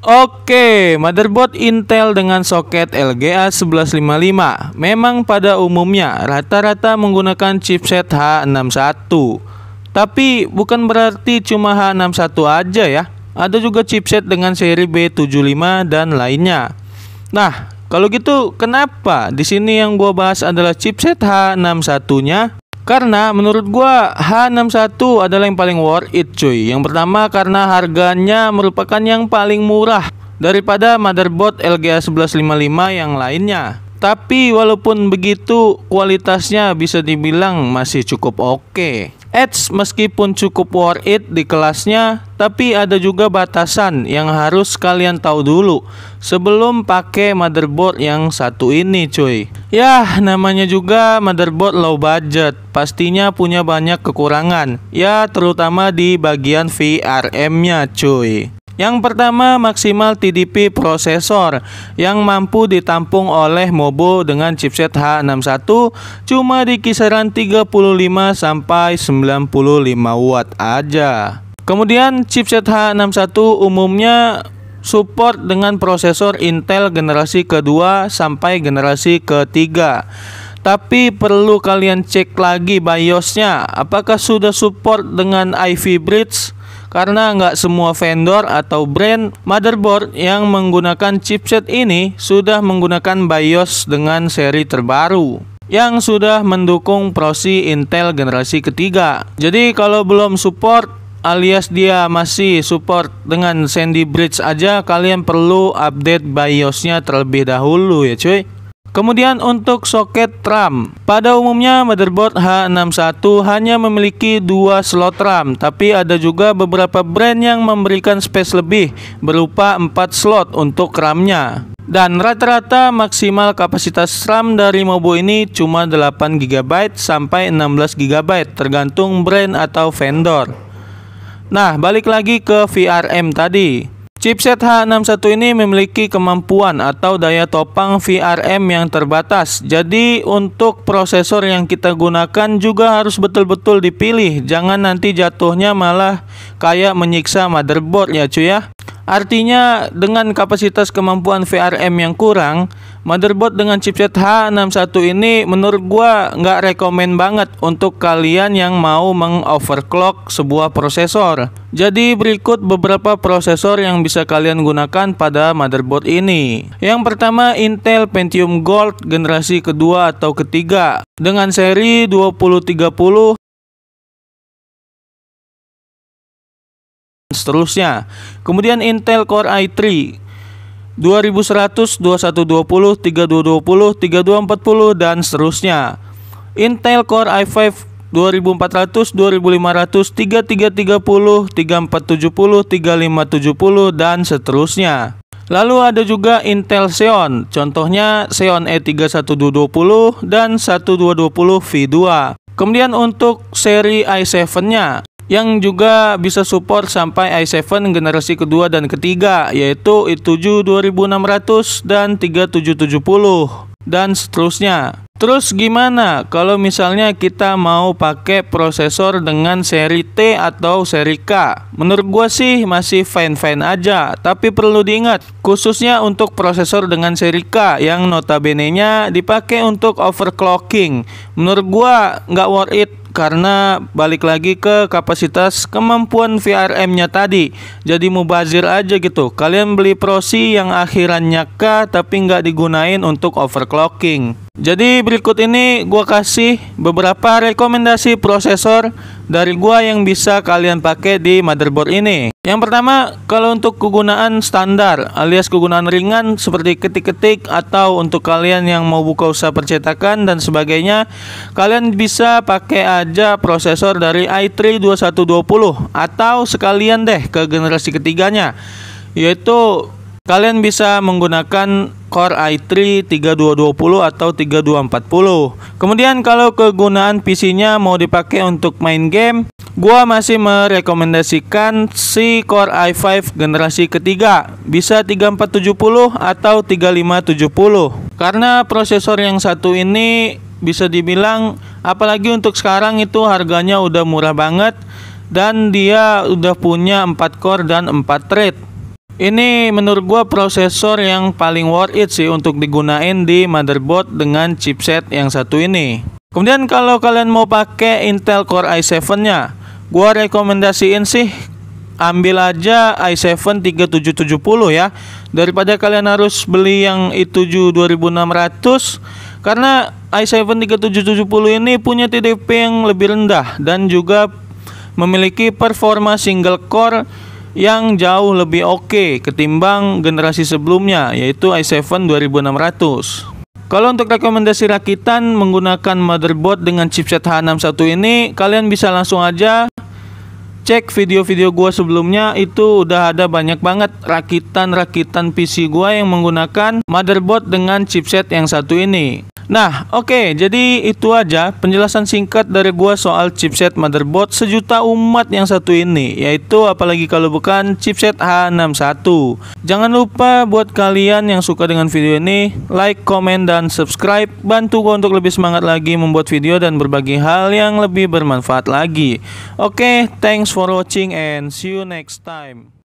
Oke, motherboard Intel dengan soket LGA 1155 memang pada umumnya rata-rata menggunakan chipset H61. Tapi bukan berarti cuma H61 aja ya. Ada juga chipset dengan seri B75 dan lainnya. Nah, kalau gitu kenapa di sini yang gua bahas adalah chipset H61-nya? Karena menurut gua H61 adalah yang paling worth it cuy. Yang pertama karena harganya merupakan yang paling murah daripada motherboard LGA 1155 yang lainnya. Tapi walaupun begitu kualitasnya bisa dibilang masih cukup oke. Meskipun cukup worth it di kelasnya, tapi ada juga batasan yang harus kalian tahu dulu sebelum pakai motherboard yang satu ini cuy. Ya, namanya juga motherboard low budget, pastinya punya banyak kekurangan. Ya, terutama di bagian VRM-nya cuy. Yang pertama, maksimal TDP prosesor yang mampu ditampung oleh Mobo dengan chipset H61 cuma di kisaran 35 sampai 95 watt aja. Kemudian chipset H61 umumnya support dengan prosesor Intel generasi kedua sampai generasi ketiga. Tapi perlu kalian cek lagi BIOS-nya apakah sudah support dengan Ivy Bridge. Karena nggak semua vendor atau brand motherboard yang menggunakan chipset ini sudah menggunakan BIOS dengan seri terbaru yang sudah mendukung prosi Intel generasi ketiga. Jadi kalau belum support alias dia masih support dengan Sandy Bridge aja, kalian perlu update BIOS-nya terlebih dahulu ya cuy. Kemudian untuk soket RAM, pada umumnya motherboard H61 hanya memiliki 2 slot RAM, tapi ada juga beberapa brand yang memberikan space lebih berupa 4 slot untuk RAM-nya. Dan rata-rata maksimal kapasitas RAM dari Mobo ini cuma 8 GB sampai 16 GB tergantung brand atau vendor. Nah, balik lagi ke VRM tadi. Chipset H61 ini memiliki kemampuan atau daya topang VRM yang terbatas. Jadi untuk prosesor yang kita gunakan juga harus betul-betul dipilih. Jangan nanti jatuhnya malah kayak menyiksa motherboard ya cuy ya. Artinya dengan kapasitas kemampuan VRM yang kurang, motherboard dengan chipset H61 ini menurut gua nggak rekomen banget untuk kalian yang mau mengoverclock sebuah prosesor. Jadi berikut beberapa prosesor yang bisa kalian gunakan pada motherboard ini. Yang pertama, Intel Pentium Gold generasi kedua atau ketiga dengan seri 2030 seterusnya. Kemudian Intel Core i3 2100, 2120, 3220, 3240 dan seterusnya. Intel Core i5 2400, 2500, 3330, 3470, 3570 dan seterusnya. Lalu ada juga Intel Xeon, contohnya Xeon E3120 dan 1220 V2. Kemudian untuk seri i7-nya yang juga bisa support sampai i7 generasi kedua dan ketiga, yaitu i7 2600 dan 3770 dan seterusnya. Terus gimana kalau misalnya kita mau pakai prosesor dengan seri T atau seri K? Menurut gua sih masih fine-fine aja, tapi perlu diingat khususnya untuk prosesor dengan seri K yang notabene-nya dipakai untuk overclocking. Menurut gua nggak worth it karena balik lagi ke kapasitas kemampuan VRM-nya tadi. Jadi mubazir aja gitu. Kalian beli prosi yang akhirannya K tapi nggak digunain untuk overclocking. Jadi berikut ini gua kasih beberapa rekomendasi prosesor dari gua yang bisa kalian pakai di motherboard ini. Yang pertama, kalau untuk kegunaan standar alias kegunaan ringan seperti ketik-ketik atau untuk kalian yang mau buka usaha percetakan dan sebagainya, kalian bisa pakai aja prosesor dari i3 2120 atau sekalian deh ke generasi ketiganya, yaitu kalian bisa menggunakan Core i3 3220 atau 3240. Kemudian kalau kegunaan PC-nya mau dipakai untuk main game, gua masih merekomendasikan si Core i5 generasi ketiga, bisa 3470 atau 3570. Karena prosesor yang satu ini bisa dibilang, apalagi untuk sekarang itu harganya udah murah banget, dan dia udah punya 4 core dan 4 thread. Ini menurut gua prosesor yang paling worth it sih untuk digunain di motherboard dengan chipset yang satu ini. Kemudian kalau kalian mau pakai Intel Core i7-nya, gua rekomendasiin sih ambil aja i7 3770 ya, daripada kalian harus beli yang i7 2600. Karena i7 3770 ini punya TDP yang lebih rendah dan juga memiliki performa single core yang jauh lebih oke ketimbang generasi sebelumnya, yaitu i7 2600. Kalau untuk rekomendasi rakitan menggunakan motherboard dengan chipset H61 ini, kalian bisa langsung aja cek video-video gua sebelumnya, itu udah ada banyak banget rakitan PC gua yang menggunakan motherboard dengan chipset yang satu ini. Nah, oke, jadi itu aja penjelasan singkat dari gua soal chipset motherboard sejuta umat yang satu ini, yaitu apalagi kalau bukan chipset H61. Jangan lupa buat kalian yang suka dengan video ini, like, komen, dan subscribe. Bantu gua untuk lebih semangat lagi membuat video dan berbagi hal yang lebih bermanfaat lagi. Oke, thanks for watching and see you next time.